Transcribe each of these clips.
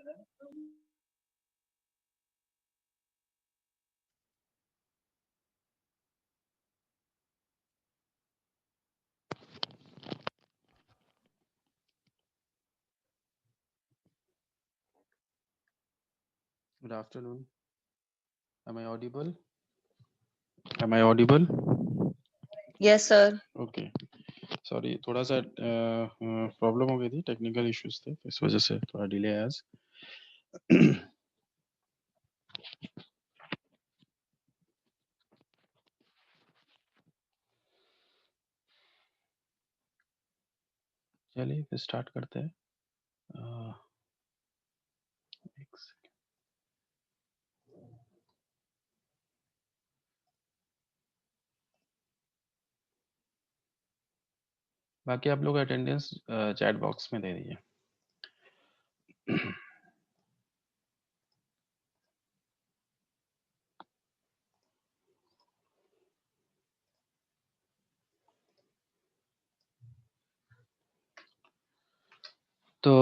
Good afternoon. Am I audible? Am I audible? Yes, sir. Okay. Sorry, थोड़ा सा problem हो गई थी, टेक्निकल इश्यूज थे, तो इस वजह से थोड़ा डिले है आज। चलिए फिर स्टार्ट करते हैं। एक second। बाकी आप लोग अटेंडेंस चैट बॉक्स में दे दीजिए। तो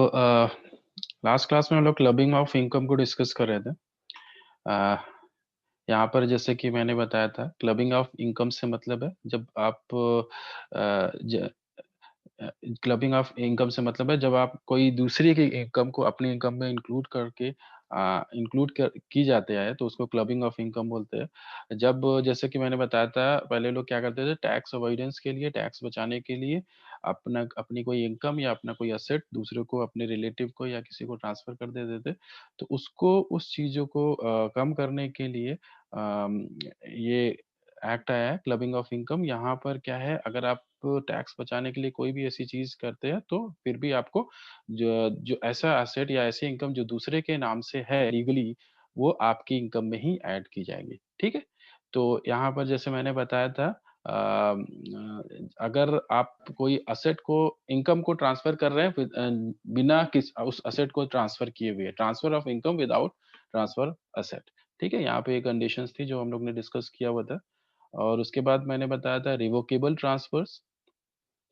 लास्ट क्लास में हम लोग क्लबिंग ऑफ इनकम को डिस्कस कर रहे थे। यहाँ पर जैसे कि मैंने बताया था, क्लबिंग ऑफ इनकम से मतलब है जब आप क्लबिंग ऑफ इनकम से मतलब है जब आप कोई दूसरे की इनकम को अपनी इनकम में इंक्लूड करके इंक्लूड की जाते हैं, तो उसको क्लबिंग ऑफ इनकम बोलते हैं। जब जैसे कि मैंने बताया था, पहले लोग क्या करते थे, टैक्स अवॉइडेंस के लिए, टैक्स बचाने के लिए अपनी कोई इनकम या अपना कोई असेट दूसरे को, अपने रिलेटिव को या किसी को ट्रांसफर कर देते थे। तो उसको, उस चीजों को कम करने के लिए ये एक्ट आया है, क्लबिंग ऑफ इनकम। यहाँ पर क्या है, अगर आप टैक्स बचाने के लिए कोई भी ऐसी चीज करते हैं, तो फिर भी आपको जो जो ऐसा एसेट या ऐसी इनकम जो दूसरे के नाम से है लीगली, वो आपकी इनकम में ही ऐड की जाएगी। ठीक है। तो यहाँ पर जैसे मैंने बताया था, अगर आप कोई असेट को, इनकम को ट्रांसफर कर रहे हैं बिना किस उस असेट को ट्रांसफर किए हुए, transfer of income without transfer asset. ठीक है, यहाँ पे ये कंडीशंस थी जो हम लोग ने डिस्कस किया हुआ था। और उसके बाद मैंने बताया था रिवोकेबल ट्रांसफर्स।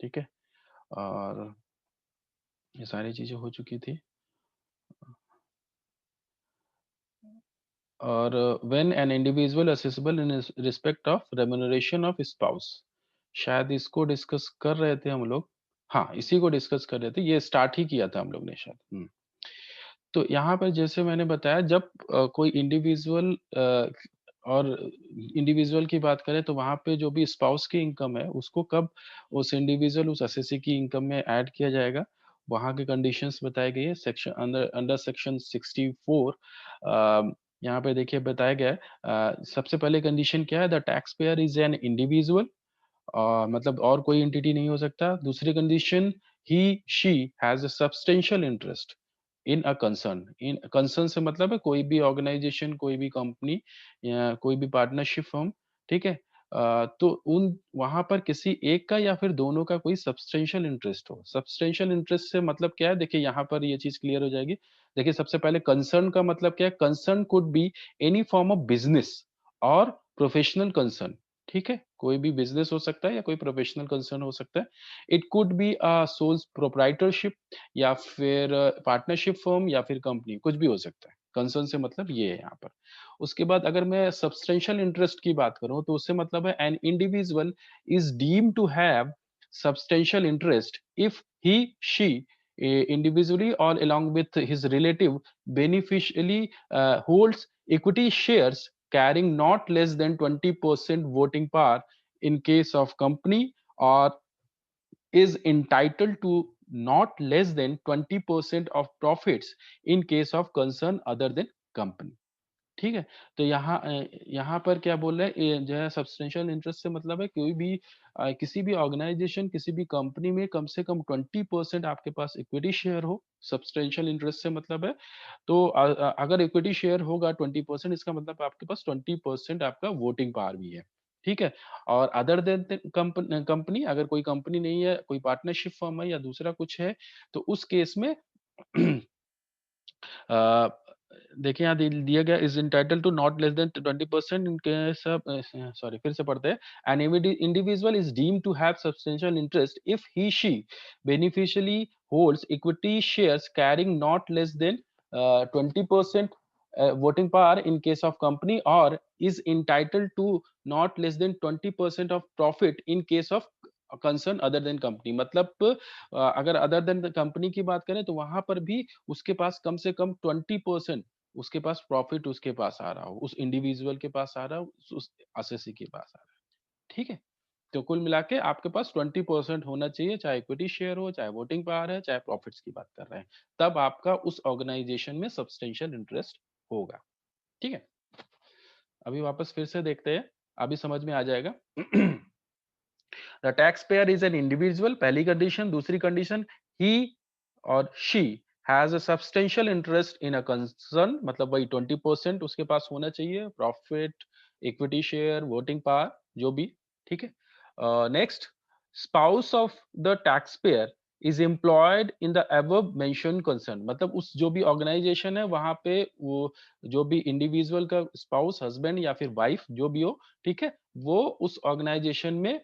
ठीक है। और ये सारी चीजें हो चुकी थी। और when an individual accessible in respect of remuneration of spouse, शायद इसको डिस्कस कर रहे थे हम लोग। हाँ, इसी को डिस्कस कर रहे थे, ये स्टार्ट ही किया था हम लोग ने शायद। तो यहाँ पर जैसे मैंने बताया, जब कोई इंडिविजुअल और इंडिविजुअल की बात करें, तो वहां पे जो भी स्पाउस की इनकम है, उसको कब उस इंडिविजुअल, उस असेसी की इनकम में ऐड किया जाएगा, वहां के कंडीशंस बताए गए हैं सेक्शन अंडर अंडर सेक्शन 64। यहाँ पे देखिए बताया गया है, सबसे पहले कंडीशन क्या है, the tax payer is an individual, मतलब और कोई एंटिटी नहीं हो सकता। दूसरी condition, he she has a substantial interest in a concern. In concern से मतलब है कोई भी ऑर्गेनाइजेशन, कोई भी कंपनी या कोई भी पार्टनरशिप फर्म। ठीक है। तो उन वहां पर किसी एक का या फिर दोनों का कोई सब्सटेंशियल इंटरेस्ट हो। सब्सटेंशियल इंटरेस्ट से मतलब क्या है, देखिए यहाँ पर ये चीज क्लियर हो जाएगी। देखिए सबसे पहले कंसर्न का मतलब क्या है, concern could be any form of business और प्रोफेशनल कंसर्न। ठीक है, कोई भी बिजनेस हो सकता है या कोई प्रोफेशनल कंसर्न हो सकता है। It could be a sole proprietorship या फिर पार्टनरशिप फर्म या फिर कंपनी, कुछ भी हो सकता है। कंसर्न से मतलब ये है यहाँ पर। उसके बाद अगर मैं सब्सटेंशियल इंटरेस्ट की बात करूं, तो उससे मतलब है an individual is deem to have substantial interest if he she individually or along with his relative beneficially holds equity shares carrying not less than 20% voting power in case of company, or is entitled to not less than 20% of profits in case of concern other than company। ठीक है। तो यहाँ पर क्या बोल रहे हैं, ये जो है सब्सटेंशियल इंटरेस्ट से मतलब है कोई भी किसी भी ऑर्गेनाइजेशन, किसी भी कंपनी में कम से कम 20% आपके पास इक्विटी शेयर हो। सब्सटेंशियल इंटरेस्ट से मतलब है, तो अगर इक्विटी शेयर होगा 20%, इसका मतलब आपके पास 20% आपका वोटिंग पावर भी है। ठीक है। और अदर देन कंपनी, अगर कोई कंपनी नहीं है, कोई पार्टनरशिप फर्म है या दूसरा कुछ है, तो उस केस में अ, देखिए यहाँ दिया गया, is entitle to not less than 20% in case of, sorry फिर से पढ़ते हैं। An individual is deem to have substantial interest if he she beneficially holds equity shares carrying not less than 20% voting power in case of company, or is entitled to not less than 20% of profit in case of concern other than company. मतलब अगर other than the company की बात करें तो वहां पर भी उसके पास कम से कम 20% उसके पास प्रॉफिट उसके पास आ रहा हो, उस इंडिविजुअल के पास आ रहा हो, उस एसएससी के पास आ रहा है। ठीक है? तो कुल मिला के आपके पास 20% होना चाहिए, चाहे इक्विटी शेयर हो, चाहे वोटिंग पावर है, चाहे प्रॉफिट्स की बात कर रहे हैं। तब आपका उस ऑर्गेनाइजेशन में सब्सटेंशियल इंटरेस्ट होगा। ठीक है? अभी वापस फिर से देखते हैं, अभी समझ में आ जाएगा। The tax payer is an individual, पहली कंडीशन। दूसरी कंडीशन, ही और she has a substantial interest in a concern, मतलब वही 20% उसके पास होना चाहिए, profit, equity share, voting power, जो भी। ठीक है? Next, spouse of the tax payer is employed in the above mention concern, मतलब उस जो भी ऑर्गेनाइजेशन है वहां पे वो जो भी इंडिविजुअल का स्पाउस, हस्बैंड या फिर वाइफ जो भी हो, ठीक है, वो उस ऑर्गेनाइजेशन में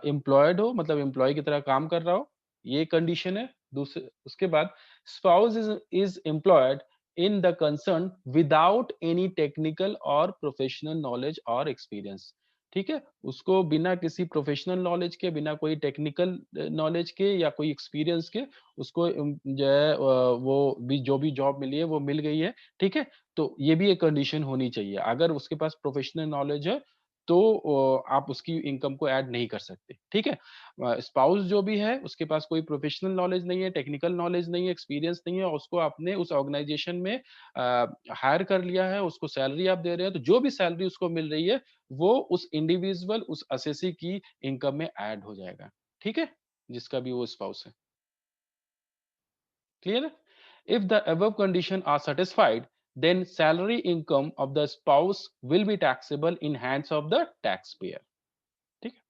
एम्प्लॉयड हो, मतलब एम्प्लॉय की तरह काम कर रहा हो, ये कंडीशन है। दूसरे उसके बाद, spouse is employed in the concern without any technical और प्रोफेशनल नॉलेज और एक्सपीरियंस। ठीक है, उसको बिना किसी प्रोफेशनल नॉलेज के, बिना कोई टेक्निकल नॉलेज के या कोई एक्सपीरियंस के, उसको जो है वो भी जो भी जॉब मिली है वो मिल गई है। ठीक है, तो ये भी एक कंडीशन होनी चाहिए। अगर उसके पास प्रोफेशनल नॉलेज है तो आप उसकी इनकम को ऐड नहीं कर सकते। ठीक है? स्पाउस जो भी है उसके पास कोई प्रोफेशनल नॉलेज नहीं है, टेक्निकल नॉलेज नहीं है, एक्सपीरियंस नहीं है, और उसको आपने उस ऑर्गेनाइजेशन में हायर कर लिया है, उसको सैलरी आप दे रहे हैं, तो जो भी सैलरी उसको मिल रही है वो उस इंडिविजुअल, उस एसएससी की इनकम में ऐड हो जाएगा। ठीक है? जिसका भी वो स्पाउस है। Clear? If the above condition are satisfied, then salary income of the spouse will be taxable in hands of the taxpayer. ठीक है?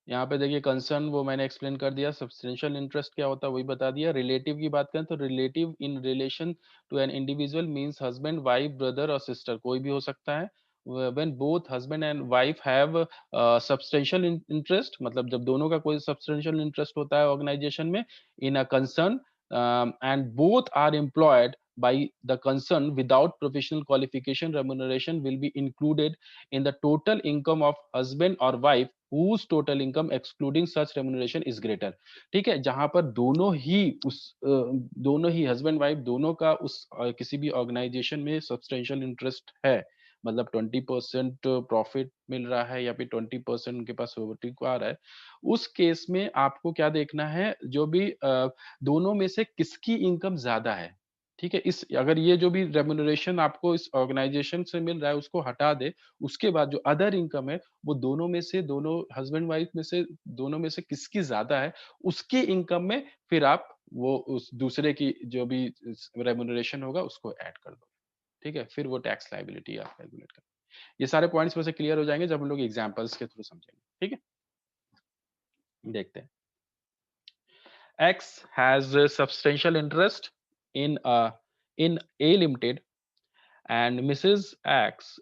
यहाँ पे देखिए कंसर्न वो मैंने एक्सप्लेन कर दिया, सब्सटेंशियल इंटरेस्ट क्या होता है वही बता दिया। रिलेटिव की बात करें तो relative in relation to an individual means husband, wife, brother और सिस्टर, कोई भी हो सकता है। When both husband and wife have substantial interest, मतलब जब दोनों का कोई सब्सटेंशियल इंटरेस्ट होता है ऑर्गेनाइजेशन में, in a concern, and both are employed by the concern without professional qualification, remuneration will be included in the total income of husband or wife whose total income excluding such remuneration is greater। ठीक है, जहां पर दोनों ही husband wife दोनों का उस किसी भी ऑर्गेनाइजेशन में सब्सटेंशियल इंटरेस्ट है, मतलब 20% प्रॉफिट मिल रहा है या फिर 20% उनके पास वोटिंग आ रहा है, उस केस में आपको क्या देखना है, जो भी दोनों में से किसकी इनकम ज्यादा है। ठीक है, इस अगर ये जो भी रेम्युनरेशन आपको इस ऑर्गेनाइजेशन से मिल रहा है उसको हटा दे, उसके बाद जो अदर इनकम है वो दोनों में से, दोनों हस्बैंड वाइफ में से, दोनों में से किसकी ज्यादा है, उसकी इनकम में फिर आप वो उस दूसरे की जो भी रेम्युनरेशन होगा उसको ऐड कर दो। ठीक है, फिर वो टैक्स लायबिलिटी आप कैलकुलेट कर। ये सारे पॉइंट्स वैसे क्लियर हो जाएंगे जब हम लोग एग्जांपल्स के थ्रू समझेंगे। ठीक है, देखते हैं। X has a substantial interest in A Limited, and Mrs. X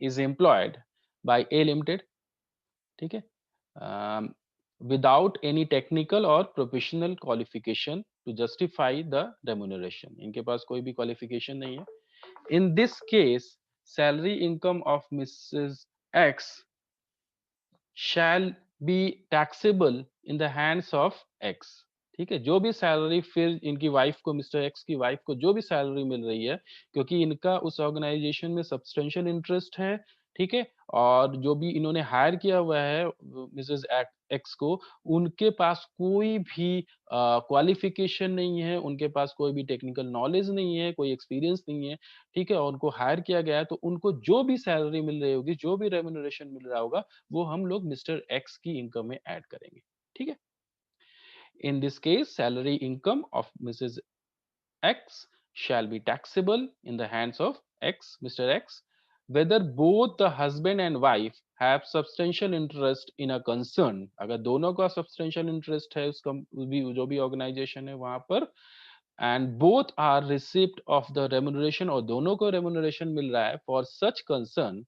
is employed by A Limited, ठीक है, without any technical or professional qualification to justify the remuneration, इनके पास कोई भी qualification नहीं है। In this case, salary income of Mrs. X shall be taxable in the hands of X। ठीक है, जो भी सैलरी फिर इनकी वाइफ को, मिस्टर एक्स की वाइफ को जो भी सैलरी मिल रही है, क्योंकि इनका उस ऑर्गेनाइजेशन में सब्सटेंशियल इंटरेस्ट है। ठीक है, और जो भी इन्होंने हायर किया हुआ है मिसेस एक्स को, उनके पास कोई भी क्वालिफिकेशन नहीं है, उनके पास कोई भी टेक्निकल नॉलेज नहीं है, कोई एक्सपीरियंस नहीं है। ठीक है, और उनको हायर किया गया है, तो उनको जो भी सैलरी मिल रही होगी, जो भी रेम्युनरेशन मिल रहा होगा, वो हम लोग मिस्टर एक्स की इनकम में ऐड करेंगे। ठीक है, in this case salary income of Mrs. X shall be taxable in the hands of X, Mr. X, whether both the husband and wife have substantial interest in a concern। अगर दोनों का substantial interest है जो भी organization है वहां पर, and both are receipt of the remuneration, और दोनों को remuneration मिल रहा है for such concern,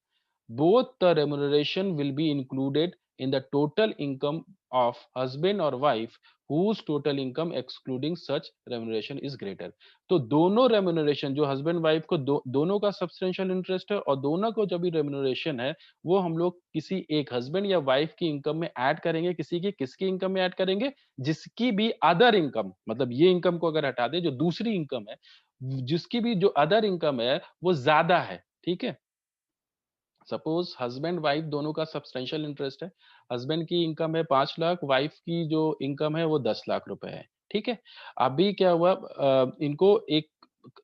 both the remuneration will be included in the total income of husband or wife whose total income excluding such remuneration is greater। तो दोनों remuneration जो husband wife को दोनों का सब्सटेंशियल इंटरेस्ट है और दोनों को जो भी रेम्यूनरेशन है वो हम लोग किसी एक हस्बैंड या वाइफ की इनकम में ऐड करेंगे, किसी की किसकी इनकम में ऐड करेंगे, जिसकी भी अदर इनकम, मतलब ये इनकम को अगर हटा दे जो दूसरी इनकम है, जिसकी भी जो अदर इनकम है वो ज्यादा है, ठीक है। सपोज हस्बैंड वाइफ दोनों का सब्सटेंशियल इंटरेस्ट है, हस्बैंड की इनकम है 5 लाख, वाइफ की जो इनकम है वो 10 लाख रुपए है, ठीक है। अभी क्या हुआ, इनको एक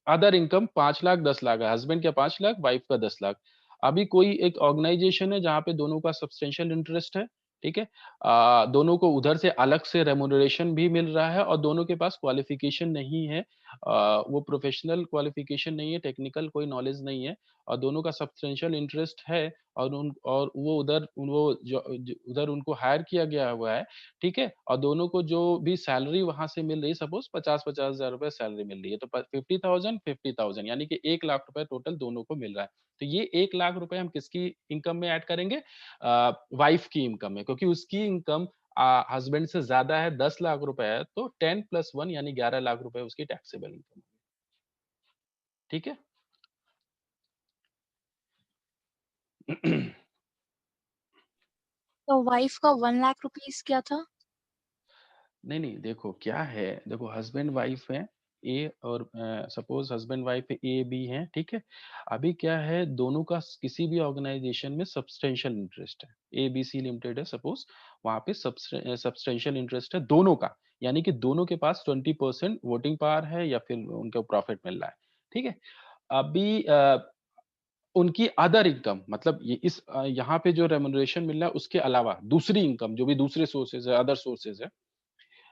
अदर इनकम 5 लाख 10 लाख है, हस्बैंड का 5 लाख, वाइफ का 10 लाख। अभी कोई एक ऑर्गेनाइजेशन है जहाँ पे दोनों का सब्सटेंशियल इंटरेस्ट है, ठीक है। दोनों को उधर से अलग से रेमुनरेशन भी मिल रहा है और दोनों के पास क्वालिफिकेशन नहीं है, वो प्रोफेशनल क्वालिफिकेशन नहीं है, टेक्निकल कोई नॉलेज नहीं है, और दोनों का सब्सटेंशियल इंटरेस्ट है, और वो उधर उधर उनको हायर किया गया हुआ है, ठीक है। और दोनों को जो भी सैलरी वहां से मिल रही है, सपोज 50-50 हजार रुपए सैलरी मिल रही है, तो 50,000 यानी कि 1 लाख रुपए टोटल दोनों को मिल रहा है। तो ये 1 लाख रुपए हम किसकी इनकम में ऐड करेंगे, वाइफ की इनकम में, क्योंकि उसकी इनकम हस्बैंड से ज्यादा है, 10 लाख रुपए है, तो 10+1 यानी 11 लाख रुपए उसकी टैक्सेबल इनकम, ठीक है। तो वाइफ का 1 लाख रुपीज क्या था? नहीं, नहीं, देखो क्या है, देखो हस्बैंड वाइफ है, ए और suppose husband wife A B हैं, ठीक है। अभी क्या है, दोनों का किसी भी ऑर्गेनाइजेशन में सब्सटेंशियल इंटरेस्ट है, ए बी सी लिमिटेड है सपोज, वहां पे सब्सटेंशियल इंटरेस्ट है दोनों का, यानी कि दोनों के पास 20% वोटिंग पावर है या फिर उनको प्रॉफिट मिल रहा है, ठीक है। अभी उनकी अदर इनकम, मतलब ये यहाँ पे जो रेमुनरेशन मिल रहा है उसके अलावा दूसरी इनकम जो भी दूसरे सोर्सेज है, अदर सोर्सेज है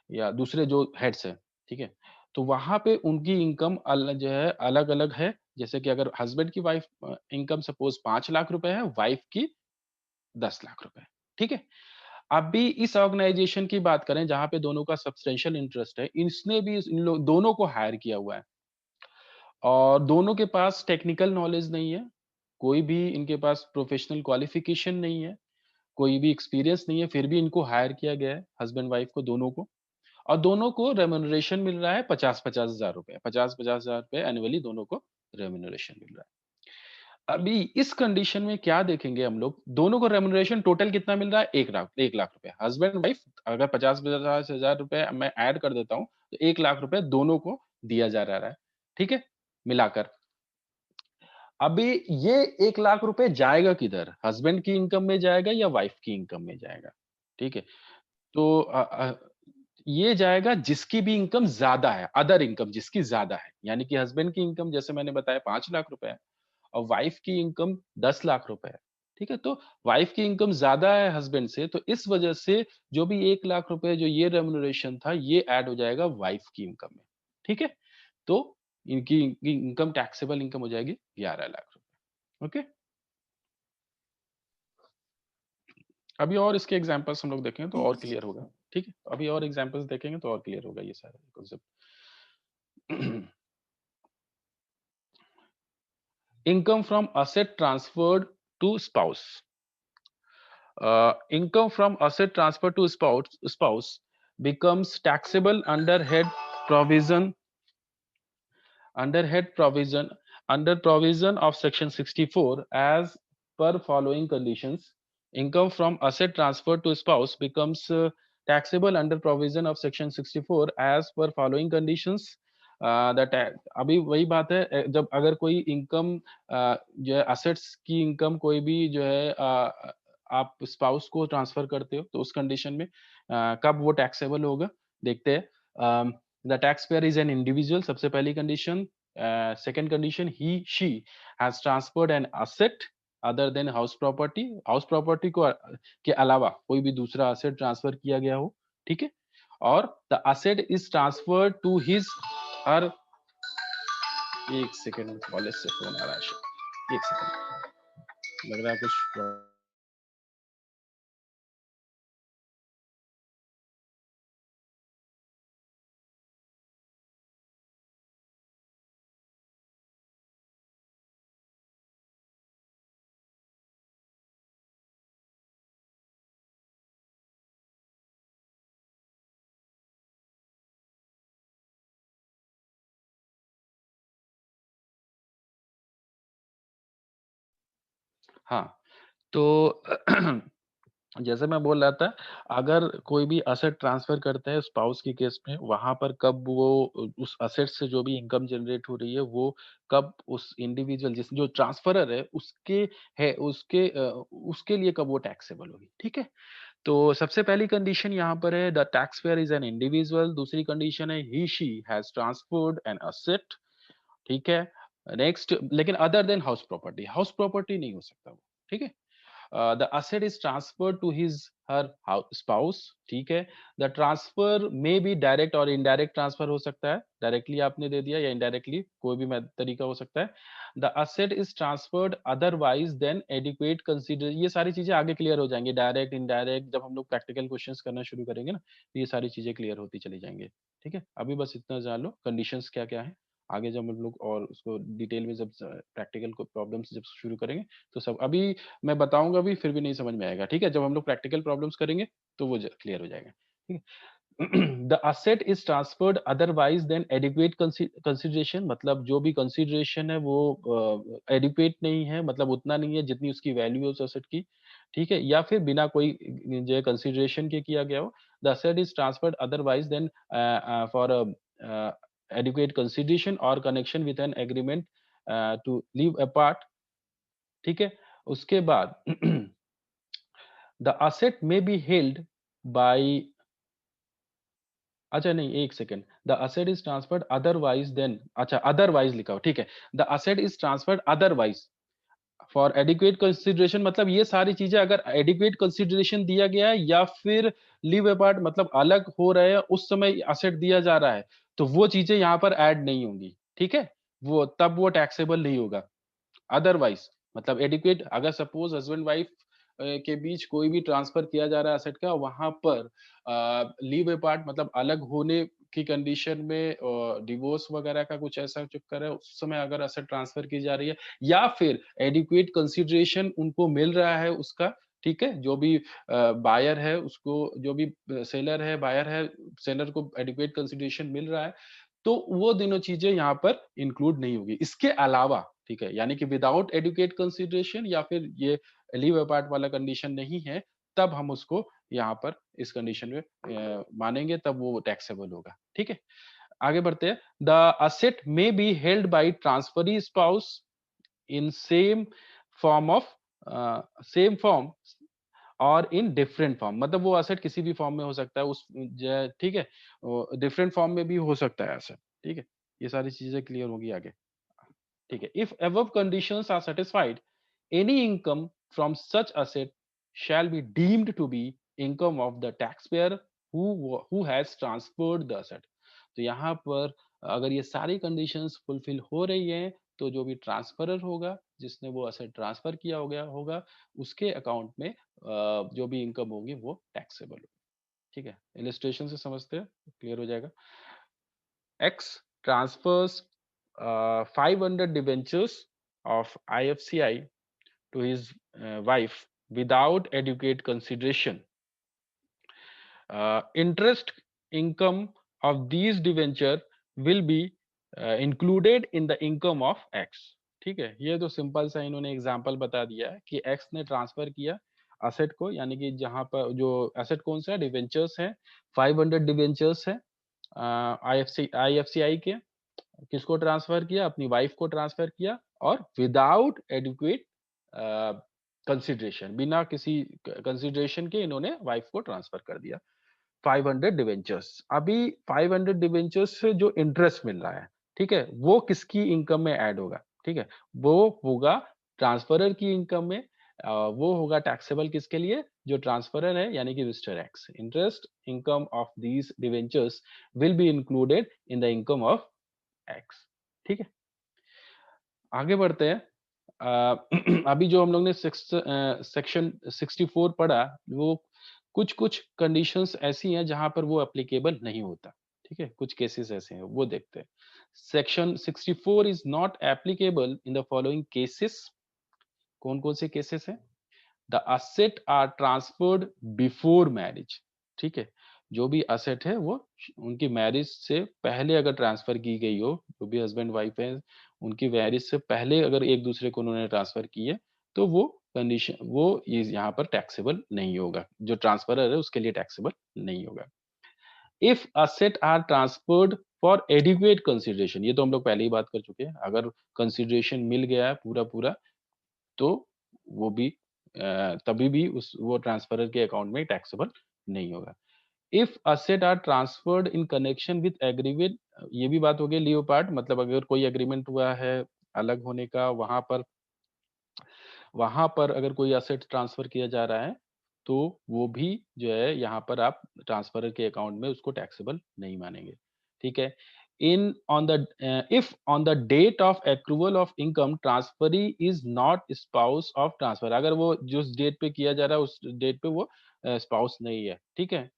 या दूसरे जो हेड्स हैं, ठीक है? तो वहाँ पे उनकी इनकम जो है अलग-अलग है। जैसे कि अगर हस्बैंड की वाइफ इनकम सपोज़ 5 लाख रुपए है, वाइफ की 10 लाख रुपए है, ठीक है? अभी इस ऑर्गनाइजेशन की बात करें जहाँ पे दोनों का सब्सटेंशियल इंटरेस्ट है, इसने भी इन लोग दोनों को हायर किया हुआ है और दोनों के पास टेक्निकल नॉलेज नहीं है, कोई भी इनके पास प्रोफेशनल क्वालिफिकेशन नहीं है, कोई भी एक्सपीरियंस नहीं है, फिर भी इनको हायर किया गया है, हस्बैंड वाइफ को दोनों को। और दोनों को रेम्युनरेशन मिल रहा है 50-50 हज़ार रुपए, 50-50 हज़ार रुपए एनुअली दोनों को रेम्युनरेशन मिल रहा है। अभी इस कंडीशन में क्या देखेंगे हम लोग, दोनों को रेम्युनरेशन टोटल कितना मिल रहा है? 1 लाख रुपए। हस्बैंड वाइफ अगर 50-50 हज़ार रुपए मैं ऐड कर देता हूँ, तो 1 लाख रुपए दोनों को दिया जा रहा है, ठीक है? मिलाकर। अभी ये 1 लाख रुपए जाएगा किधर? हस्बैंड की इनकम में जाएगा या वाइफ की इनकम में जाएगा? ठीक है? तो ये जाएगा जिसकी भी इनकम ज़्यादा है, अदर इनकम जिसकी ज़्यादा है। यानी कि हस्बैंड की इनकम जैसे मैंने बताया 5 लाख रुपए है और वाइफ की इनकम 10 लाख रुपए है। ठीक है? तो वाइफ की इनकम ज़्यादा है हस्बैंड से, तो इस वजह से जो भी 1 लाख रुपए जो ये रेम्युनरेशन था, ये ऐड हो जाएगा वाइफ की इनकम में। ठीक है? तो इनकी इनकी इनकम टैक्सेबल इनकम हो जाएगी 11 लाख रुपए। ओके? अभी और इसके एग्ज़ाम्पल्स हम लोग देखेंगे तो और क्लियर होगा। ठीक है? अभी और एग्ज़ाम्पल्स देखेंगे तो और क्लियर होगा ये सारा concept. Income from asset transferred to spouse. Income from asset transfer to spouse becomes taxable provision under head provision under provision of section 64 as per following conditions. Income from asset transfer to spouse becomes taxable under provision of section 64 as per following conditions. अभी वही बात है, जब अगर कोई income जो है assets की इनकम कोई भी जो है आप स्पाउस को ट्रांसफर करते हो तो उस कंडीशन में कब वो टैक्सेबल होगा देखते हैं। The tax payer is an individual, सबसे पहली condition. Second condition, he she has transferred an asset other than house property, house property को के अलावा कोई भी दूसरा असेट ट्रांसफर किया गया हो, ठीक है। और the asset is transferred to his her, एक सेकंड, कॉलेज से फोन आ रहा है, एक सेकंड, लग रहा है कुछ हाँ, तो जैसे मैं बोल रहा था, अगर कोई भी असेट ट्रांसफर करता है स्पाउस के केस में, वहाँ पर कब वो उस असेट से जो भी इनकम जनरेट हो रही है, वो कब उस इंडिविजुअल जिस जो ट्रांसफरर है, उसके लिए कब वो टैक्सेबल होगी, ठीक है? तो सबसे पहली कंडीशन यहाँ पर है the taxpayer is an individual, दूसरी कंडीशन है he she has transferred an asset, ठीक है? नेक्स्ट लेकिन अदर देन हाउस प्रॉपर्टी नहीं हो सकता वो, ठीक है? The asset is transferred to his her spouse, ठीक है? द ट्रांसफर में बी डायरेक्ट और इनडायरेक्ट ट्रांसफर हो सकता है, डायरेक्टली आपने दे दिया या इनडायरेक्टली, कोई भी तरीका हो सकता है। The asset is transferred otherwise than adequate consider, ये सारी चीजें आगे क्लियर हो जाएंगी, डायरेक्ट इनडायरेक्ट जब हम लोग प्रैक्टिकल क्वेश्चंस करना शुरू करेंगे ना, तो ये सारी चीजें क्लियर होती चली जाएंगी, ठीक है? अभी बस इतना जान लो कंडीशंस क्या क्या है, आगे जब हम लोग और उसको डिटेल में जब प्रैक्टिकल को प्रॉब्लम्स जब शुरू करेंगे, तो सब अभी मैं बताऊँगा भी फिर भी नहीं समझ में आएगा, ठीक है? जब हम लोग प्रैक्टिकल प्रॉब्लम्स करेंगे तो वो ज क्लियर हो जाएगा, ठीक है? The asset is transferred otherwise than adequate consideration, मतलब जो भी कंसिडरेशन है वो एडिक्वेट नहीं है, मतलब उतना नहीं है जितनी उसकी वैल्यू है उस असेट की, ठीक है? या फिर बिना कोई जो है कंसिडरेशन के किया गया हो। The asset is transferred otherwise than for adequate consideration or connection with an agreement to live apart, ठीक है? उसके बाद the asset may be held by, अच्छा नहीं, एक second, the asset is transferred otherwise than, अच्छा अदरवाइज लिखा हो, ठीक है? The asset is transferred otherwise for adequate consideration, मतलब ये सारी चीजें अगर एडिक्वेट कंसिडरेशन दिया गया है या फिर लिव अपार्ट मतलब अलग हो रहे हैं उस समय असेट दिया जा रहा है, तो वो चीजें यहाँ पर ऐड नहीं होंगी, ठीक है? वो तब वो टैक्सेबल नहीं होगा। अदरवाइज मतलब एडिक्वेट, अगर सपोज हस्बैंड वाइफ के बीच कोई भी ट्रांसफर किया जा रहा है एसेट का, वहां पर लीव अपार्ट मतलब अलग होने की कंडीशन में डिवोर्स वगैरह का कुछ ऐसा चक्कर है, उस समय अगर एसेट ट्रांसफर की जा रही है या फिर एडिक्वेट कंसिडरेशन उनको मिल रहा है उसका, ठीक है? जो भी बायर है उसको, जो भी सेलर है बायर है, सेलर को एडिक्वेट कंसिडरेशन मिल रहा है, तो वो दोनों चीजें यहाँ पर इंक्लूड नहीं होगी। इसके अलावा, ठीक है, यानी कि विदाउट एडुकेट कंसिडरेशन या फिर ये लीव अपार्ट वाला कंडीशन नहीं है, तब हम उसको यहाँ पर इस कंडीशन में मानेंगे, तब वो टैक्सेबल होगा, ठीक है? आगे बढ़ते हैं। The asset may be held bye transferee spouse in same form और इन डिफरेंट फॉर्म, मतलब वो एसेट किसी भी फॉर्म में हो सकता है, ठीक है? डिफरेंट फॉर्म में भी हो सकता है एसेट, ठीक है? ये सारी चीजें क्लियर होगी आगे, ठीक है? If above conditions are satisfied, any income from such asset shall be deemed to be income of the taxpayer who has transferred the asset। तो यहाँ पर अगर ये सारी कंडीशंस फुलफिल हो रही हैं, तो जो भी ट्रांसफरर होगा, जिसने वो असेट ट्रांसफर किया हो गया होगा, उसके अकाउंट में जो भी इनकम होगी वो टैक्सेबल होगी, ठीक है? इलस्ट्रेशन से समझते हैं, क्लियर हो जाएगा। X transfers 500 debentures of IFCI to his wife without adequate consideration. Interest income of these debenture will be included in the income of X। ठीक है, ये तो सिंपल सा इन्होंने एग्जांपल बता दिया है कि X ने ट्रांसफर किया असेट को, यानी कि जहां पर जो असेट कौन सा है, डिवेंचर्स है, 500 डिवेंचर्स है आईएफसीआई के, किसको ट्रांसफर किया, अपनी वाइफ को ट्रांसफर किया, और विदाउट एडुकेट कंसिडरेशन, बिना किसी कंसिडरेशन के इन्होंने वाइफ को ट्रांसफर कर दिया 500 डिवेंचर्स। अभी 500 डिवेंचर्स से जो इंटरेस्ट मिल रहा है, ठीक है, वो किसकी इनकम में ऐड होगा, ठीक है? वो होगा ट्रांसफरर की इनकम में। वो होगा टैक्सेबल किसके लिए, जो ट्रांसफरर है यानी कि mister x. Interest income of these debentures will be included in the income of x, ठीक है? आगे बढ़ते हैं। अभी जो हम लोग ने सेक्शन 64 पढ़ा, वो कुछ-कुछ कंडीशंस ऐसी हैं जहां पर वो एप्लीकेबल नहीं होता, ठीक है? कुछ केसेस ऐसे हैं, वो देखते हैं। Section 64 is not applicable in the following cases. कौन-कौन से केसेस हैं? The asset are transferred before marriage, ठीक है? जो भी असेट है वो उनकी मैरिज से पहले अगर ट्रांसफर की गई हो, जो भी हस्बैंड वाइफ है, उनकी मैरिज से पहले अगर एक दूसरे को उन्होंने ट्रांसफर की है, तो वो कंडीशन वो ये यहाँ पर टैक्सेबल नहीं होगा, जो ट्रांसफरर है उसके लिए टैक्सेबल नहीं होगा। If asset are transferred for adequate consideration, ये तो हम लोग पहले ही बात कर चुके हैं, अगर कंसिडरेशन मिल गया है पूरा पूरा तो वो भी तभी भी उस वो ट्रांसफरर के अकाउंट में टैक्सेबल नहीं होगा। If asset are transferred in connection with agreement, ये भी बात हो गई लीव पार्ट, मतलब अगर कोई एग्रीमेंट हुआ है अलग होने का, वहां पर अगर कोई असेट ट्रांसफर किया जा रहा है तो वो भी जो है यहाँ पर आप ट्रांसफरर के अकाउंट में उसको टैक्सेबल नहीं मानेंगे। ठीक है। In on the if on the date of accrual of income transferee is not spouse of transfer, अगर वो जिस डेट पे किया जा रहा है उस डेट पे वो स्पाउस नहीं है। ठीक है।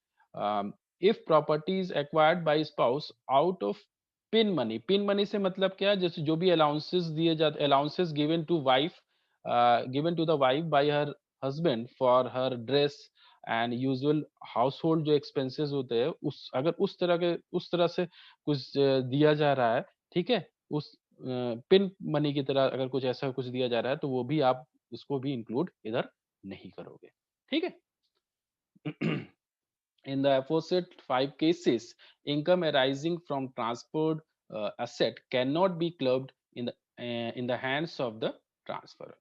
If property is acquired by spouse out of pin money, pin money से मतलब क्या है, जैसे जो भी अलाउंसेस दिए जाते, allowances given to wife, given to the wife by her husband for her dress and usual house hold जो एक्सपेंसेस होते हैं, उस अगर उस तरह से कुछ दिया जा रहा है, ठीक है, उस पिन मनी की तरह अगर कुछ ऐसा कुछ दिया जा रहा है तो वो भी आप उसको भी इंक्लूड इधर नहीं करोगे। ठीक है। In the aforesaid 5 cases, income arising from transport asset cannot be clubbed in the hands of the transferor।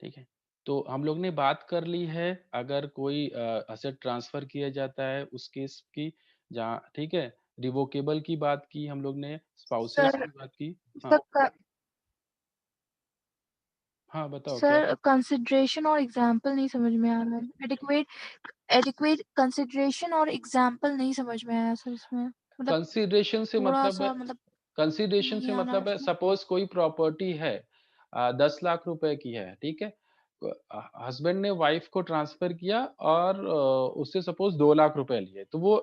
ठीक है। तो हम लोग ने बात कर ली है अगर कोई असेट ट्रांसफर किया जाता है उस केस की, जहाँ ठीक है, रिवोकेबल की बात की हम लोग ने, स्पाउसेस सर की बात की। हाँ, सर हाँ बताओ क्या। सर कंसिडरेशन और एग्जाम्पल नहीं समझ में आ रहा है। एडिक्वेट एडिक्वेट कंसिडरेशन और एग्जाम्पल नहीं समझ में आया सर इसमें, मतलब कंसीडरेशन से थोड़ा मतलब है, सा मतलब कंसीडरेशन नहीं से आ रहा है मतलब है, इसमें। सपोज कोई प्रॉपर्टी है 10 लाख रुपए की है, ठीक है, हस्बैंड ने वाइफ को ट्रांसफर किया और उससे सपोज 2 लाख रुपए लिए, तो वो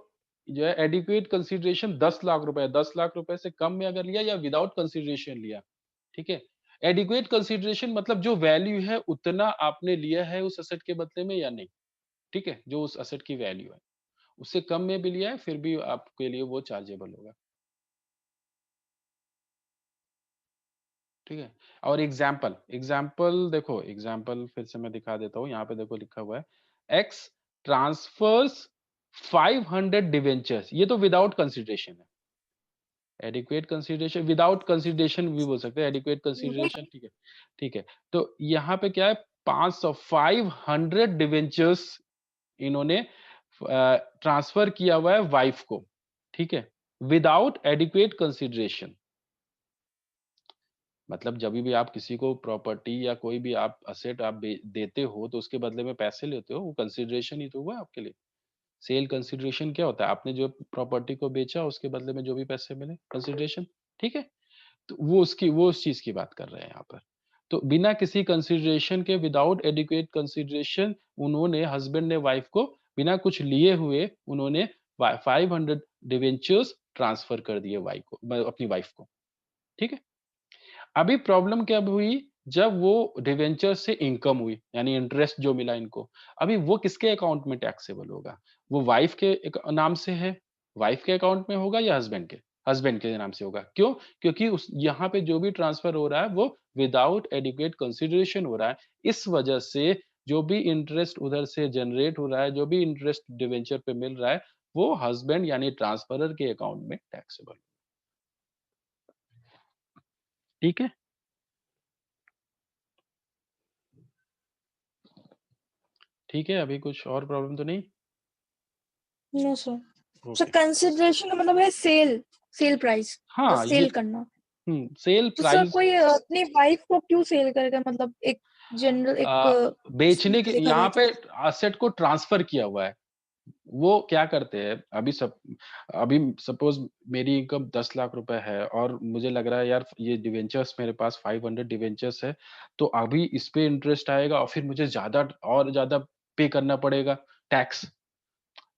जो है एडिक्वेट कंसीडरेशन 10 लाख रुपए, 10 लाख रुपए से कम में अगर लिया या विदाउट कंसीडरेशन लिया, ठीक है। एडिक्वेट कंसीडरेशन मतलब जो वैल्यू है उतना आपने लिया है उस असेट के बदले में या नहीं, ठीक है, जो उस असेट की वैल्यू है, उससे कम में भी लिया है फिर भी आपके लिए वो चार्जेबल होगा। ठीक है। और एग्जाम्पल, एग्जाम्पल देखो, एग्जाम्पल फिर से मैं दिखा देता हूँ, यहाँ पे देखो लिखा हुआ है एक्स ट्रांसफर्स 500 डिवेंचर्स, ये तो विदाउट कंसिडरेशन है। एडिक्वेट कंसिडरेशन, विदाउट कंसिडरेशन भी बोल सकते हैं, एडिक्वेट कंसिडरेशन, ठीक है। ठीक है। तो यहाँ पे क्या है, 500 डिवेंचर्स इन्होंने ट्रांसफर किया हुआ है वाइफ को, ठीक है, विदाउट एडिक्वेट कंसिडरेशन। मतलब जभी भी आप किसी को प्रॉपर्टी या कोई भी आप असेट आप देते हो तो उसके बदले में पैसे लेते हो, वो कंसिडरेशन ही तो हुआ आपके लिए। सेल कंसिडरेशन क्या होता है, आपने जो प्रॉपर्टी को बेचा उसके बदले में जो भी पैसे मिले, कंसिडरेशन। ठीक है। तो वो उस चीज की बात कर रहे हैं यहाँ पर। तो बिना किसी कंसिडरेशन के, विदाउट एडिक्वेट कंसिडरेशन, उन्होंने, हस्बैंड ने वाइफ को बिना कुछ लिए हुए उन्होंने 500 डिवेंचर्स ट्रांसफर कर दिए वाइफ को, अपनी वाइफ को। ठीक है। अभी प्रॉब्लम कब हुई, जब वो डिवेंचर से इनकम हुई, यानी इंटरेस्ट जो मिला इनको, अभी वो किसके अकाउंट में टैक्सेबल होगा, वो वाइफ के नाम से है, वाइफ के अकाउंट में होगा या हस्बैंड के, हस्बैंड के नाम से होगा। क्यों? क्योंकि उस यहाँ पे जो भी ट्रांसफर हो रहा है वो विदाउट एडिक्वेट कंसिडरेशन हो रहा है। इस वजह से जो भी इंटरेस्ट उधर से जनरेट हो रहा है, जो भी इंटरेस्ट डिवेंचर पे मिल रहा है, वो हस्बैंड यानी ट्रांसफरर के अकाउंट में टैक्सेबल। ठीक है। ठीक है, अभी कुछ और प्रॉब्लम तो नहीं। No sir. Sir okay. Consideration का मतलब है सेल, सेल प्राइस, मतलब हाँ, ये सेल करना। सेल तो सर प्राइस। कोई अपनी वाइफ को क्यों सेल करेगा, मतलब एक जनरल एक बेचने के, देखा जाए यहाँ तो। पे असेट को ट्रांसफर किया हुआ है। वो क्या करते हैं, अभी सपोज मेरी इनकम 10 लाख रुपए है और मुझे लग रहा है यार ये डिवेंचर्स मेरे पास 500 डिवेंचर्स है, तो अभी इस पे इंटरेस्ट आएगा और फिर मुझे ज्यादा और ज्यादा पे करना पड़ेगा टैक्स।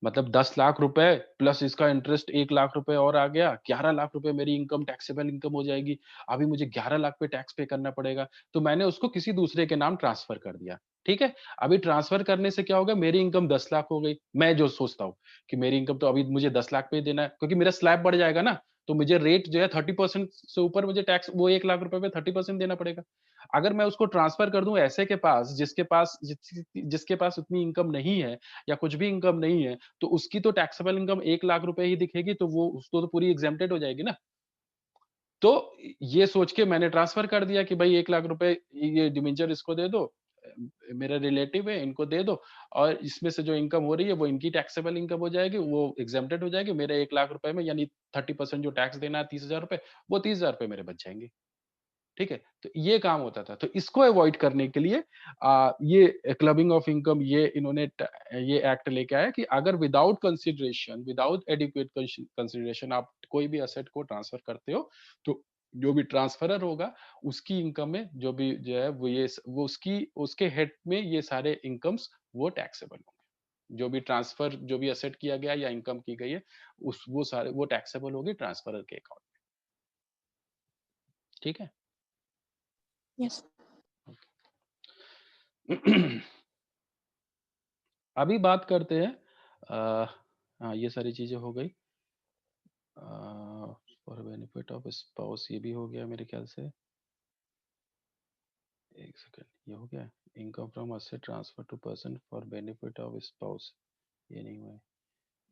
मतलब 10 लाख रुपए प्लस इसका इंटरेस्ट 1 लाख रुपए और आ गया, 11 लाख रुपए मेरी इनकम, टैक्सेबल इनकम हो जाएगी। अभी मुझे 11 लाख पे टैक्स पे करना पड़ेगा। तो मैंने उसको किसी दूसरे के नाम ट्रांसफर कर दिया। ठीक है। अभी ट्रांसफर करने से क्या होगा, मेरी इनकम 10 लाख हो गई। मैं जो सोचता हूँ कि मेरी इनकम तो अभी मुझे 10 लाख पे ही देना है, क्योंकि मेरा स्लैब बढ़ जाएगा ना। तो मुझे रेट जो है 30% से ऊपर मुझे टैक्स वो 1 लाख रुपए पे 30% देना पड़ेगा। अगर मैं उसको ट्रांसफर कर दूं ऐसे के पास जिसके पास उतनी इनकम नहीं है या कुछ भी इनकम नहीं है, तो उसकी तो टैक्सेबल इनकम 1 लाख रुपए ही दिखेगी, तो वो उसको तो पूरी एग्जेम्प्टेड हो जाएगी ना। तो ये सोच के मैंने ट्रांसफर कर दिया कि भाई 1 लाख रुपए ये डिबेंचर इसको दे दो, मेरा रिलेटिव है इनको दे दो, और इसमें से जो इनकम हो रही है वो इनकी टैक्सेबल इनकम हो जाएगी, वो एग्जेम्प्टेड हो जाएगी। मेरे 1 लाख रुपए में यानी 30% जो टैक्स देना है 30,000 रुपए, वो 30,000 रुपए मेरे बच जाएंगे। ठीक है? तो ये काम होता था। तो इसको अवॉइड करने के लिए ये क्लबिंग ऑफ इनकम ये इन्होंने ये एक्ट लेके आया कि अगर without consideration, without adequate consideration आप कोई भी एसेट को ट्रांसफर करते हो, तो जो भी ट्रांसफरर होगा उसकी इनकम में जो भी जो है वो उसके हेड में ये सारे इनकम्स वो टैक्सेबल होंगे। जो भी ट्रांसफर जो भी एसेट किया गया या इनकम की गई है उस वो सारे वो टैक्सेबल होगी ट्रांसफरर के अकाउंट में। ठीक है? यस। अभी बात करते हैं हाँ ये सारी चीजें हो गई। फॉर बेनिफिट ऑफ स्पाउस ये भी हो गया मेरे ख्याल से। एक सेकंड, ये हो गया। Income from asset transfer to person for benefit of spouse, ये नहीं हुआ है।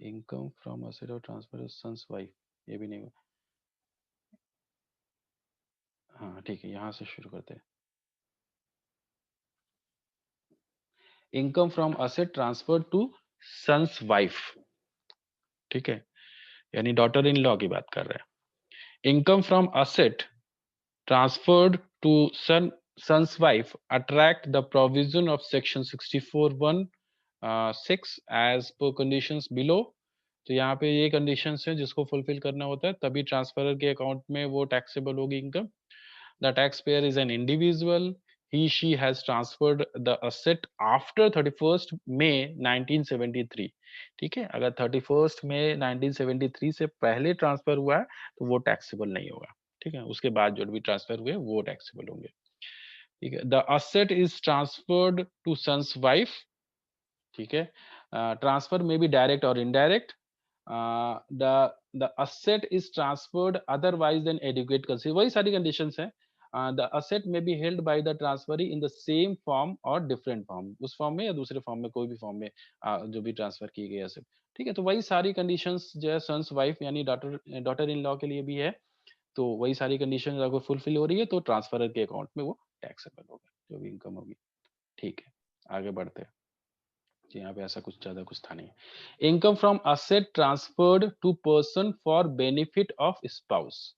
इनकम फ्रॉम असेट और ट्रांसफर सन्स वाइफ, ये भी नहीं हुआ। हाँ ठीक है, यहाँ से शुरू करते हैं। Income from asset transfer to son's wife, ठीक है, यानी डॉटर इन लॉ की बात कर रहे हैं। Income from asset transferred to son's wife attract the provision of section 64(1) 6 as per conditions below। तो यहाँ पे ये कंडीशंस हैं जिसको फुलफिल करना होता है तभी ट्रांसफरर के अकाउंट में वो टैक्सेबल होगी income. The tax payer is an individual, he she has transferred the asset after 31st May 1973। ठीक है, अगर 31st May 1973 से पहले ट्रांसफर हुआ है तो वो टैक्सेबल नहीं होगा। ठीक है, उसके बाद जो भी ट्रांसफर हुए वो टैक्सेबल होंगे। ठीक है, the asset is transferred to son's wife. ठीक है, ट्रांसफर में भी डायरेक्ट और indirect. The asset is transferred otherwise than adequate consider, वही सारी कंडीशंस हैं। The asset may be held by the transferee in the same form और different form, उस फॉर्म में या दूसरे फॉर्म में, कोई भी फॉर्म में जो भी ट्रांसफर की गई असेट। ठीक है, तो वही सारी कंडीशंस जो है सन्स वाइफ यानी डॉटर इन लॉ के लिए भी है। तो वही सारी कंडीशन अगर फुलफिल हो रही है तो ट्रांसफरर के अकाउंट में वो टैक्सेबल होगा जो भी इनकम होगी। ठीक है, आगे बढ़ते हैं जी। यहाँ पे ऐसा कुछ ज्यादा कुछ था नहीं। Income from asset transferred to person for benefit of spouse,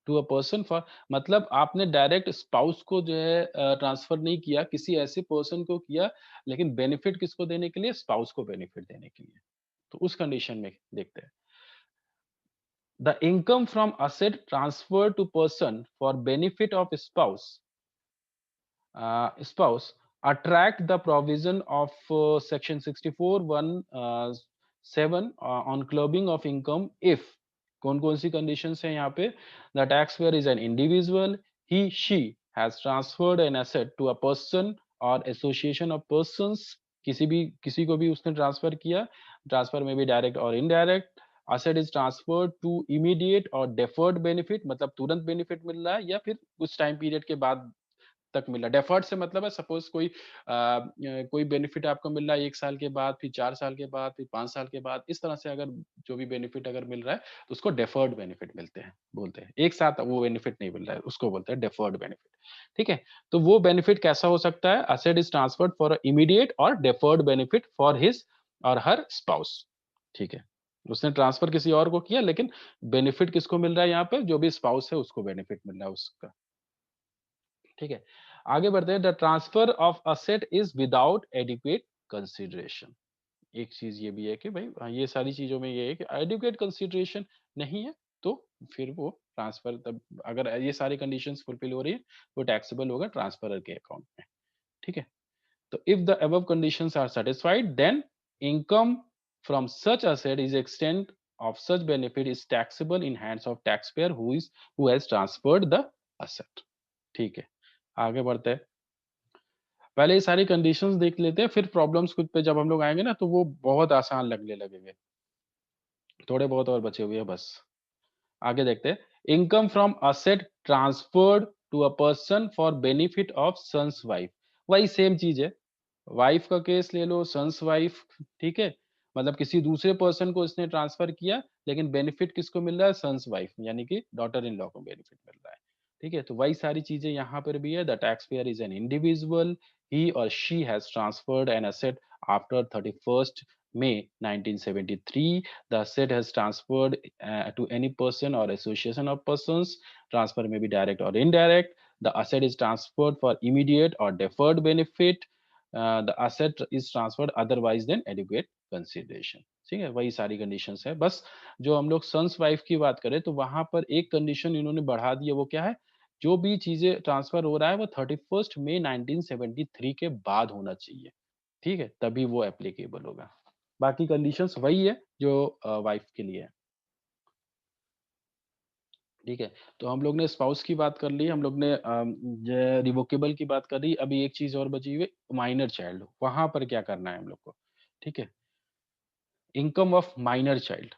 to a person for, मतलब आपने डायरेक्ट स्पाउस को जो है ट्रांसफर नहीं किया, किसी ऐसे पर्सन को किया, लेकिन बेनिफिट किसको देने के लिए? स्पाउस को बेनिफिट देने के लिए। तो उस कंडीशन में देखते हैं। The income from asset transferred to person for benefit of spouse attract the provision of section 64(1) 7 on clubbing of income if, कौन सी conditions है यहाँ पे? The taxpayer is an individual, he she has transferred an asset to a person or association of persons, किसी को भी उसने transfer किया, transfer में भी डायरेक्ट और indirect. asset is transferred to immediate or deferred benefit, मतलब तुरंत बेनिफिट मिल रहा है या फिर कुछ टाइम पीरियड के बाद तक मिल रहा है। डेफर्ड से मतलब है सपोज कोई बेनिफिट आपको मिल रहा है 1 साल के बाद, फिर 4 साल के बाद, फिर 5 साल के बाद, इस तरह से अगर जो भी बेनिफिट अगर मिल रहा है तो उसको डेफर्ड बेनिफिट बोलते हैं। एक साथ वो बेनिफिट नहीं मिल रहा है उसको बोलते हैं डेफर्ड बेनिफिट। ठीक है, तो वो बेनिफिट कैसा हो सकता है? Asset is transferred for immediate और डेफर्ड बेनिफिट फॉर हिज और हर स्पाउस। ठीक है, उसने ट्रांसफर किसी और को किया लेकिन बेनिफिट किसको मिल रहा है? यहाँ पे जो भी स्पाउस है उसको बेनिफिट मिल रहा है उसका। ठीक है, आगे बढ़ते हैं। The transfer of asset is without adequate consideration. एक चीज ये भी है कि भाई ये सारी चीजों में ये है कि एडिक्वेट कंसिडरेशन नहीं है तो फिर वो ट्रांसफर, तब अगर ये सारी कंडीशंस फुलफिल हो रही है वो टैक्सेबल होगा ट्रांसफरर के अकाउंट में। ठीक है, तो if the above conditions are satisfied then income from such asset is extent of such benefit is taxable in hands of taxpayer who has transferred the asset। ठीक है, आगे बढ़ते हैं। पहले ये सारी कंडीशंस देख लेते हैं, फिर प्रॉब्लम्स खुद पे जब हम लोग आएंगे ना तो वो बहुत आसान लगने लगेंगे। थोड़े बहुत और बचे हुए हैं बस। आगे देखते हैं, income from asset transferred to a person for benefit of son's wife. वही सेम चीज है, वाइफ का केस ले लो, सन्स वाइफ, ठीक है, मतलब किसी दूसरे पर्सन को इसने ट्रांसफर किया, लेकिन बेनिफिट किसको मिल रहा है, सन्स वाइफ यानी कि डॉटर इन लॉ को बेनिफिट मिल रहा है। ठीक है, तो वही सारी चीजें यहाँ पर भी है। The tax payer is an individual, he और she has transferred an asset after 31st May 1973. The asset has transferred to any person or association of persons. Transfer may be direct or indirect. The asset is transferred for immediate or deferred benefit. The asset is transferred otherwise than adequate consideration. ठीक है, वही सारी conditions है। बस जो हम लोग sons wife की बात करें तो वहां पर एक कंडीशन इन्होंने बढ़ा दी है, वो क्या है, जो भी चीजें ट्रांसफर हो रहा है वो 31st May 1973 के बाद होना चाहिए। ठीक है, तभी वो एप्लीकेबल होगा। बाकी कंडीशंस वही है जो वाइफ के लिए है। ठीक है, तो हम लोग ने स्पाउस की बात कर ली, हम लोग ने रिवोकेबल की बात कर ली। अभी एक चीज और बची हुई, माइनर चाइल्ड, वहां पर क्या करना है हम लोग को। ठीक है, इनकम ऑफ माइनर चाइल्ड,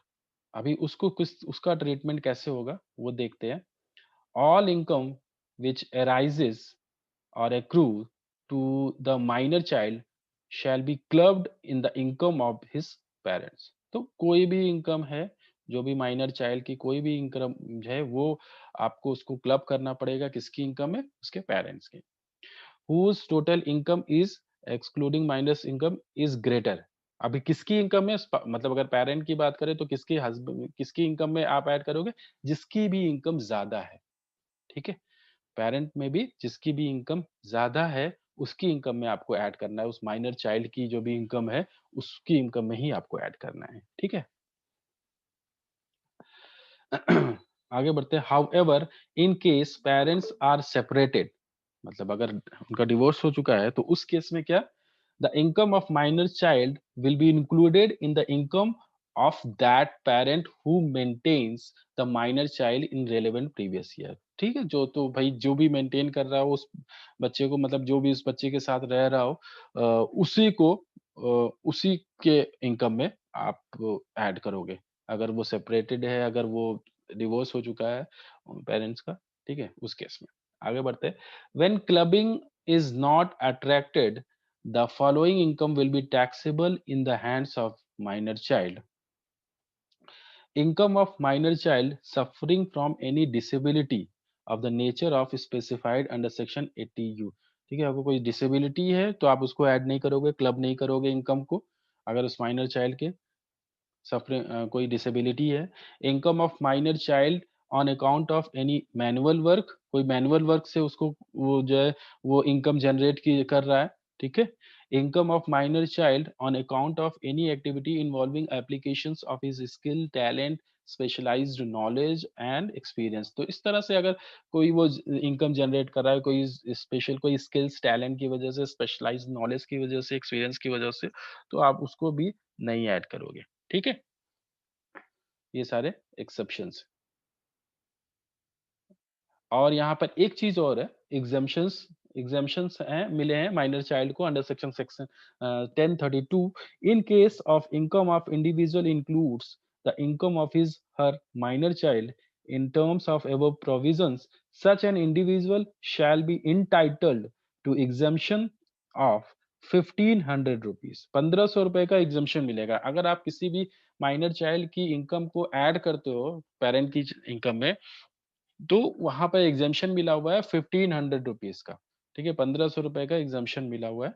अभी उसको किस, उसका ट्रीटमेंट कैसे होगा वो देखते हैं। All income which arises or accrue to the minor child shall be clubbed in the income of his parents। तो कोई भी इनकम है, जो भी माइनर चाइल्ड की कोई भी इनकम है, वो आपको उसको क्लब करना पड़ेगा, किसकी इनकम है, उसके पेरेंट्स की। whose total income is excluding minus income is greater। अभी किसकी इनकम है, मतलब अगर पेरेंट की बात करें तो किसकी हस्बैंड, किसकी इनकम में आप ऐड करोगे, जिसकी भी इनकम ज्यादा है। ठीक है, पेरेंट में भी जिसकी भी इनकम ज्यादा है, उसकी इनकम में आपको ऐड करना है। उस माइनर चाइल्ड की जो भी इनकम है, उसकी इनकम में ही आपको ऐड करना है। ठीक है। आगे बढ़ते हैं। However in case parents are separated, मतलब अगर उनका डिवोर्स हो चुका है तो उस केस में क्या, the income of minor child will be included in the income of that parent who maintains the minor child in relevant previous year. ठीक है, जो तो भाई जो भी मेंटेन कर रहा हो उस बच्चे को, मतलब जो भी उस बच्चे के साथ रह रहा हो, उसी को उसी के इनकम में आप ऐड करोगे। अगर वो सेपरेटेड है, अगर वो डिवोर्स हो चुका है पेरेंट्स का, ठीक है, उस केस में। आगे बढ़ते हैं। When clubbing is not attracted, the following income will be taxable in the hands of minor child. Income of minor child suffering from any disability of the nature of specified under section 80U। ठीक है, अगर कोई disability है तो आप उसको add नहीं करोगे, क्लब नहीं करोगे इनकम को, अगर उस माइनर चाइल्ड के सफरिंग कोई डिसेबिलिटी है। Income of minor child on account of any manual work, कोई मैनुअल वर्क से उसको वो जो है वो इनकम जनरेट की कर रहा है। ठीक है, income of minor child on account of any activity involving applications of his skill, talent, specialised knowledge and experience. तो इस तरह से अगर कोई वो इनकम जनरेट कर रहा है, कोई स्पेशल कोई स्किल्स टैलेंट की वजह से, स्पेशलाइज्ड नॉलेज की वजह से, एक्सपीरियंस की वजह से, तो आप उसको भी नहीं ऐड करोगे। ठीक है, ये सारे एक्सेप्शंस। और यहाँ पर एक चीज और है, एग्जाम्पशंस, एग्जाम्पशंस हैं, मिले हैं माइनर चाइल्ड को under section section 1032। In case of income of individual includes the income of his her minor child in terms of above provisions, such an individual shall be entitled to exemption of 1500 rupees। 1500 रुपए का exemption मिलेगा। अगर आप किसी भी minor child की income को add करते हो पेरेंट की इनकम में, तो वहां पर एग्जाम्शन मिला हुआ है 1500 रुपीज का। ठीक है, 1500 रुपए का एग्जाम्शन मिला हुआ है।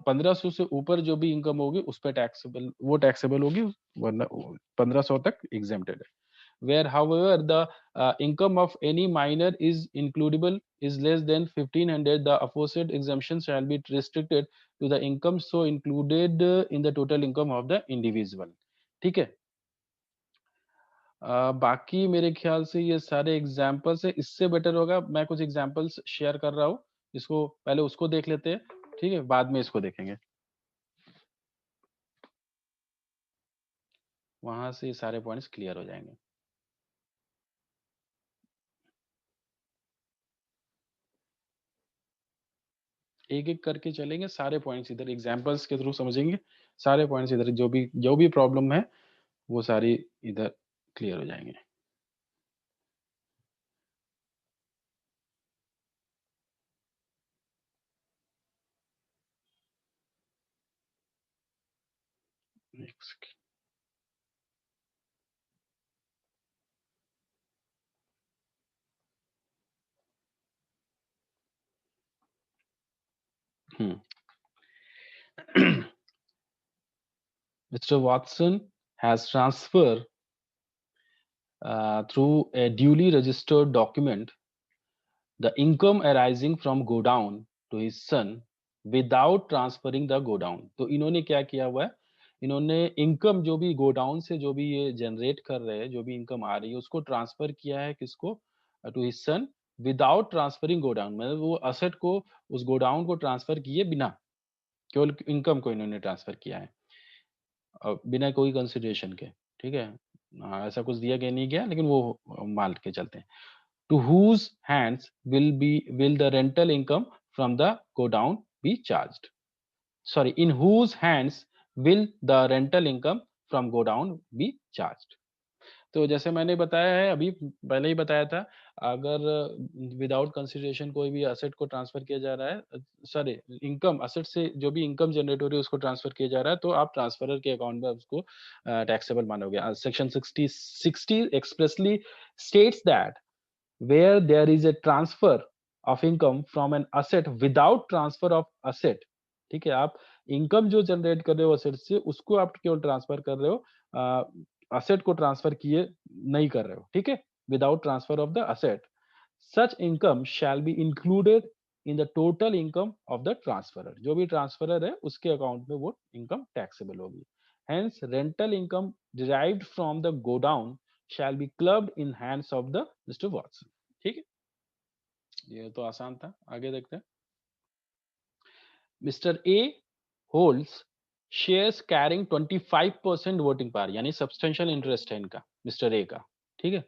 1500 से ऊपर जो भी इनकम होगी उस पर टैक्सेबल, वो टैक्सेबल होगी, वरना 1500 तक एग्जेम्प्टेड है। Where however the income of any minor is includable is less than 1500, the aforesaid exemption shall be restricted to the income so included in the total income of the individual। ठीक है, बाकी मेरे ख्याल से ये सारे examples है। इससे बेटर होगा मैं कुछ एग्जाम्पल्स शेयर कर रहा हूँ, इसको पहले उसको देख लेते हैं, ठीक है, बाद में इसको देखेंगे। वहां से ये सारे पॉइंट्स क्लियर हो जाएंगे। एक एक करके चलेंगे, सारे पॉइंट्स इधर एग्जाम्पल्स के थ्रू समझेंगे, सारे पॉइंट्स इधर जो भी प्रॉब्लम है वो सारी इधर क्लियर हो जाएंगे। Next. Mr. Watson has transferred through a duly registered document the income arising from godown to his son without transferring the godown। तो इन्होंने क्या किया हुआ है, इन्होंने इनकम जो भी गोडाउन से जो भी ये जनरेट कर रहे हैं, जो भी इनकम आ रही है उसको ट्रांसफर किया है किसको, to his son without transferring godown. मतलब वो असेट को उस गोडाउन को ट्रांसफर किए बिना, केवल इनकम को इन्होंने ट्रांसफर किया है बिना कोई कंसिडरेशन के। ठीक है, ऐसा कुछ दिया गया नहीं गया, लेकिन वो मान के चलते हैं। To whose hands will the rental income from the godown be charged? Sorry, in whose hands will the rental income from godown be charged? तो जैसे मैंने बताया है अभी पहले ही बताया था, अगर विदाउट कंसिडरेशन कोई भी असेट को ट्रांसफर किया जा रहा है, सॉरी इनकम असेट से जो भी इनकम जनरेट हो रही है उसको ट्रांसफर किया जा रहा है, तो आप ट्रांसफरर के अकाउंट में उसको टैक्सेबल मानोगे। Section 60 expressly states that where there is a transfer of income from an asset without transfer of asset। ठीक है, आप इनकम जो जनरेट कर रहे हो असेट से उसको आप केवल ट्रांसफर कर रहे हो, असेट को ट्रांसफर किए नहीं कर रहे हो। ठीक है, without transfer of the asset such income shall be included in the total income of the transferor। जो भी ट्रांसफरर है उसके अकाउंट में वो इनकम टैक्सेबल होगी। Hence rental income derived from the godown shall be clubbed in hands of the Mr. Watson। ठीक है, ये तो आसान था, आगे देखते हैं। Mr. A holds shares carrying 25% voting power, यानी सब्सटेंशियल इंटरेस्ट है इनका, मिस्टर ए का। ठीक है,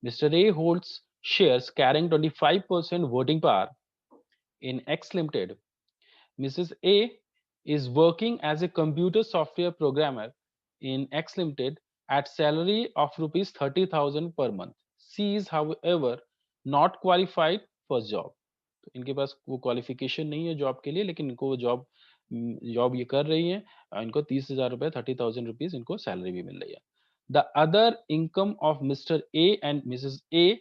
Mr. A holds shares carrying 25% voting power in X Limited। Mrs. A is working as a computer software programmer in X Limited at salary of rupees 30,000 per month। She is however not qualified for job। तो इनके पास वो qualification नहीं है job के लिए, लेकिन इनको वो जॉब ये कर रही है, इनको 30,000 रुपए 30,000 रुपीज इनको सैलरी भी मिल रही है। The other income of mister A and Mrs A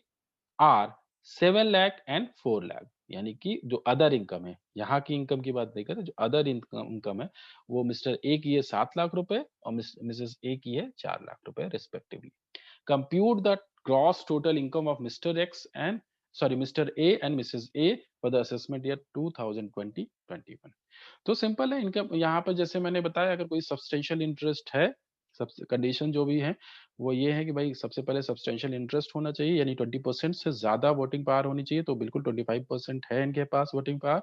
R 7 lakh and 4 lakh. यानी कि जो अदर इनकम है, यहाँ की इनकम की बात नहीं कर रहे, जो अदर इनकम है वो मिस्टर ए की है 7 लाख रुपए और मिसेस ए की है 4 लाख रुपए respectively. Compute the gross total income of Mr. A and Mrs. A for the assessment year 2020-21। तो सिंपल है इनका, यहाँ पर जैसे मैंने बताया अगर कोई सब्सटेंशियल इंटरेस्ट है, सब कंडीशन जो भी है वो ये है कि भाई सबसे पहले सब्सटेंशियल इंटरेस्ट होना चाहिए, यानी 20% से ज्यादा वोटिंग पावर होनी चाहिए। तो बिल्कुल 25% है इनके पास वोटिंग पावर,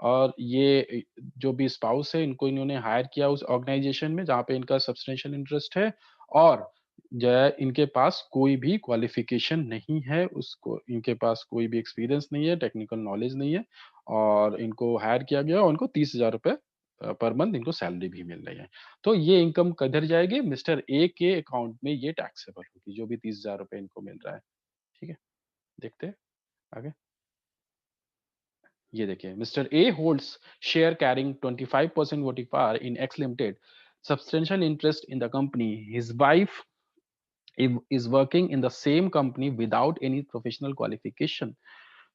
और ये जो भी स्पाउस है इनको इन्होंने हायर किया उस ऑर्गेनाइजेशन में जहाँ पे इनका सब्सटेंशियल इंटरेस्ट है, और जो है इनके पास कोई भी क्वालिफिकेशन नहीं है, उसको इनके पास कोई भी एक्सपीरियंस नहीं है, टेक्निकल नॉलेज नहीं है, और इनको हायर किया गया और उनको 30,000 रुपए पर मंथ इनको सैलरी भी मिल रही है। तो ये इनकम किधर जाएगी, मिस्टर ए के अकाउंट में ये टैक्सेबल होगी, जो भी 30,000 रुपए इनको मिल रहा है। ठीक है, देखते हैं आगे। ये देखिए, mister A holds share carrying 25% voting power in x limited, substantial interest in the company. His wife is working in the same company without any professional qualification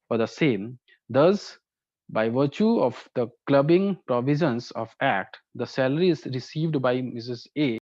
for the same। Thus, by virtue of the clubbing provisions of Act, the salary is received by Mrs. A